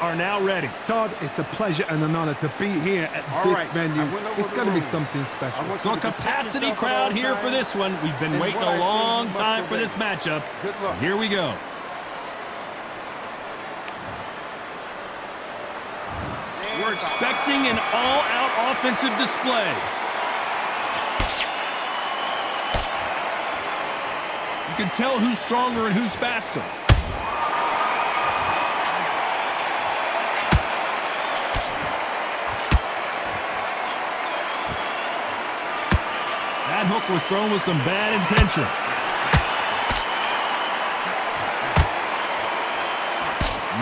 are now ready. Todd, it's a pleasure and an honor to be here at this venue. It's going to be something special. So a capacity crowd here for this one. We've been waiting a long time for this matchup. Here we go. We're expecting an all-out offensive display. You can tell who's stronger and who's faster. That hook was thrown with some bad intentions.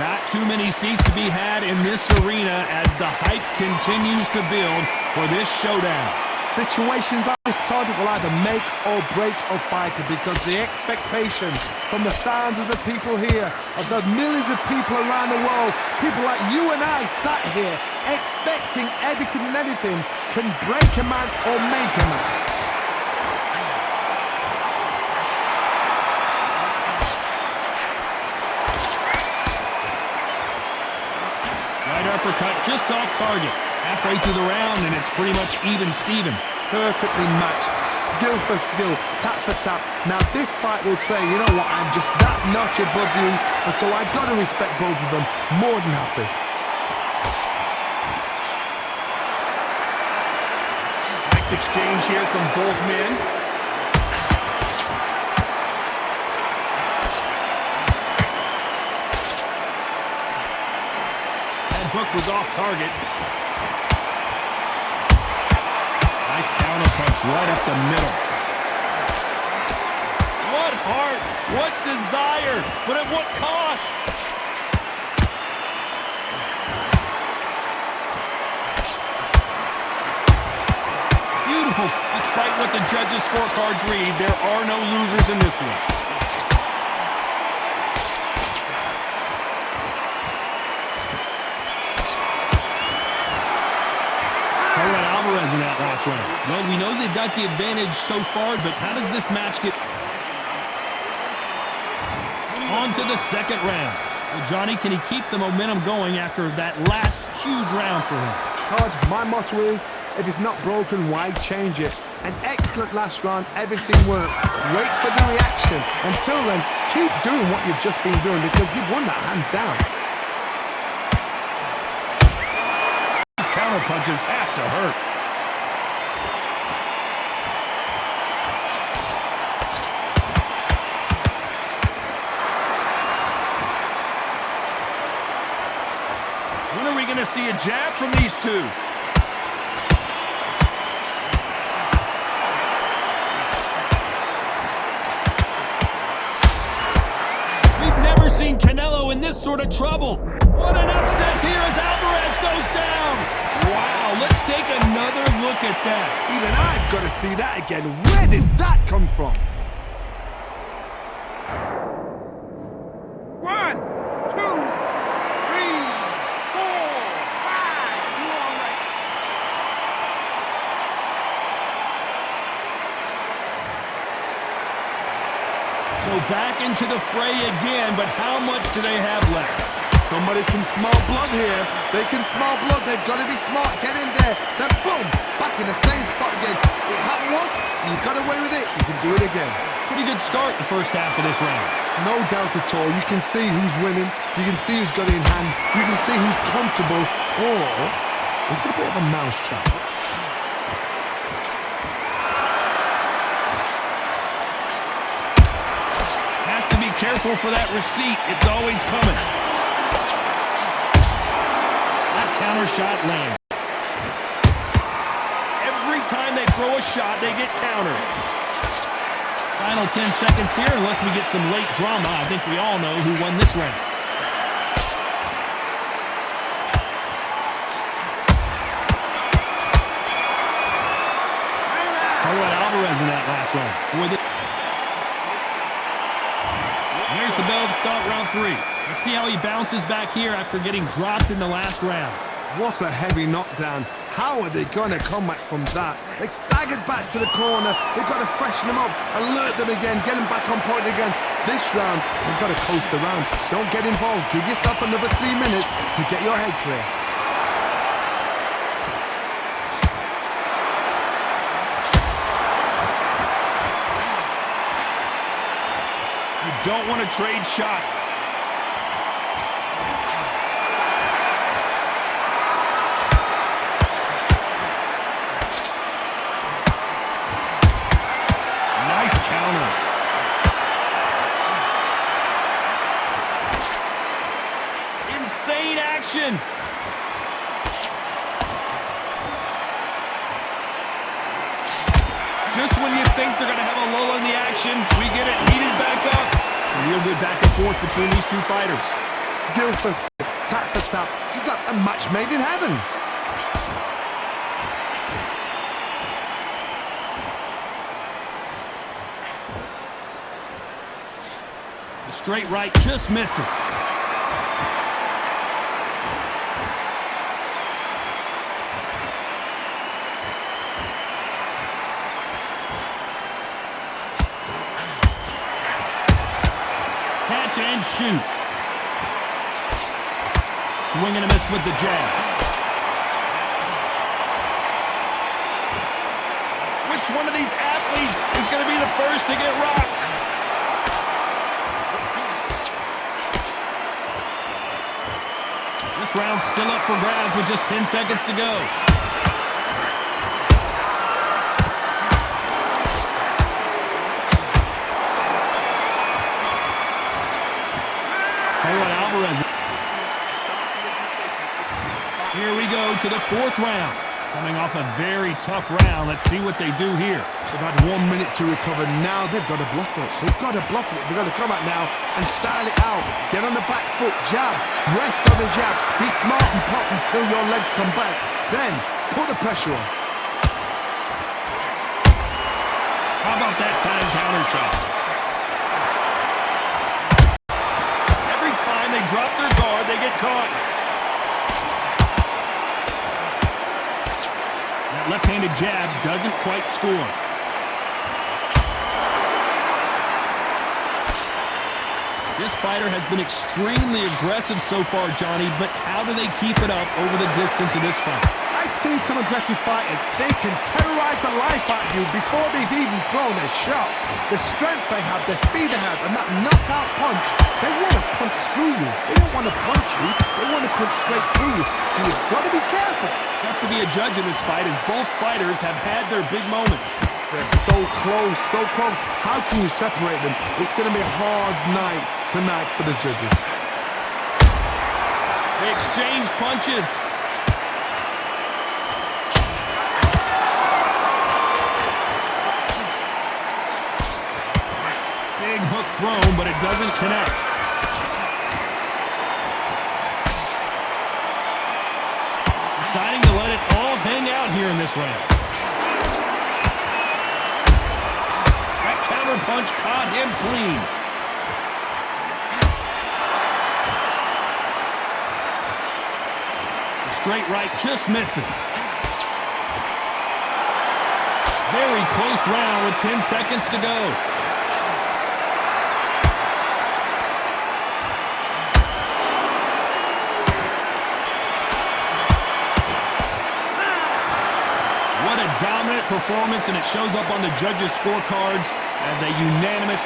Not too many seats to be had in this arena as the hype continues to build for this showdown. Situations like this, Todd, will either make or break a fighter because the expectations from the fans of the people here, of the millions of people around the world, people like you and I sat here expecting everything and anything can break a man or make a man. Uppercut just off target. Halfway through the round, and it's pretty much even-steven. Perfectly matched, skill for skill, tap for tap. Now this fight will say, you know what, I'm just that notch above you, and so I've got to respect both of them. More than happy. Nice exchange here from both men. Hook was off target. Nice counter punch right up the middle. What heart, what desire, but at what cost? Beautiful. Despite what the judges' scorecards read, there are no losers in this one. In that last round. Well, we know they've got the advantage so far, but how does this match get on to the second round? Well, Johnny, can he keep the momentum going after that last huge round for him? Todd, my motto is, if it's not broken, why change it? An excellent last round, everything worked. Wait for the reaction. Until then, keep doing what you've just been doing because you've won that hands down. Counter punches have to hurt. When are we going to see a jab from these two? We've never seen Canelo in this sort of trouble. What an upset here as Alvarez goes down. Wow, let's take another look at that. Even I've got to see that again. Where did that come from? 1, 2, 3, 4, 5. You all right? So back into the fray again, but how much do they have left? Somebody can smell blood here. They can smell blood. They've got to be smart. Get in there. Then boom, back in the same spot again. It happened once. You got away with it. You can do it again. Pretty good start the first half of this round. No doubt at all. You can see who's winning. You can see who's got it in hand. You can see who's comfortable. Or it's a bit of a mousetrap. Has to be careful for that receipt. It's always coming. Counter shot lands. Every time they throw a shot, they get countered. Final 10 seconds here, unless we get some late drama. I think we all know who won this round. Talk about Alvarez in that last round. There's the bell to start round 3. Let's see how he bounces back here after getting dropped in the last round. What a heavy knockdown. How are they going to come back from that? They staggered back to the corner. They've got to freshen them up, alert them again, get them back on point again. This round, you've got to coast around. Don't get involved. Give yourself another 3 minutes to get your head clear. You don't want to trade shots. Nice counter. Insane action. Just when you think they're going to have a lull in the action, we get it heated back up. A real good back and forth between these two fighters. Skill for skill, tap for tap. Just like a match made in heaven. The straight right just misses. Catch and shoot. Swing and a miss with the jab. Which one of these athletes is going to be the first to get rocked? This round's still up for grabs with just 10 seconds to go. Alvarez. Here we go to the fourth round. Coming off a very tough round. Let's see what they do here. They've had 1 minute to recover. Now they've got to bluff it. They've got to bluff it. They've got to come out now and style it out. Get on the back foot, jab, rest on the jab. Be smart and pop until your legs come back. Then put the pressure on. How about that time counter shot? Every time they drop their guard, they get caught. That left-handed jab doesn't quite score. This fighter has been extremely aggressive so far, Johnny, but how do they keep it up over the distance of this fight? I've seen some aggressive fighters. They can terrorize the life out of you before they've even thrown a shot. The strength they have, the speed they have, and that knockout punch, they want to punch through you. They don't want to punch you. They want to punch straight through you. So you've got to be careful. Tough to be a judge in this fight as both fighters have had their big moments. They're so close, so close. How can you separate them? It's going to be a hard night tonight for the judges. They exchange punches. Big hook thrown, but it doesn't connect. Deciding to let it all hang out here in this round. That counter punch caught him clean. The straight right just misses. Very close round with 10 seconds to go. What a dominant performance, and it shows up on the judges' scorecards as a unanimous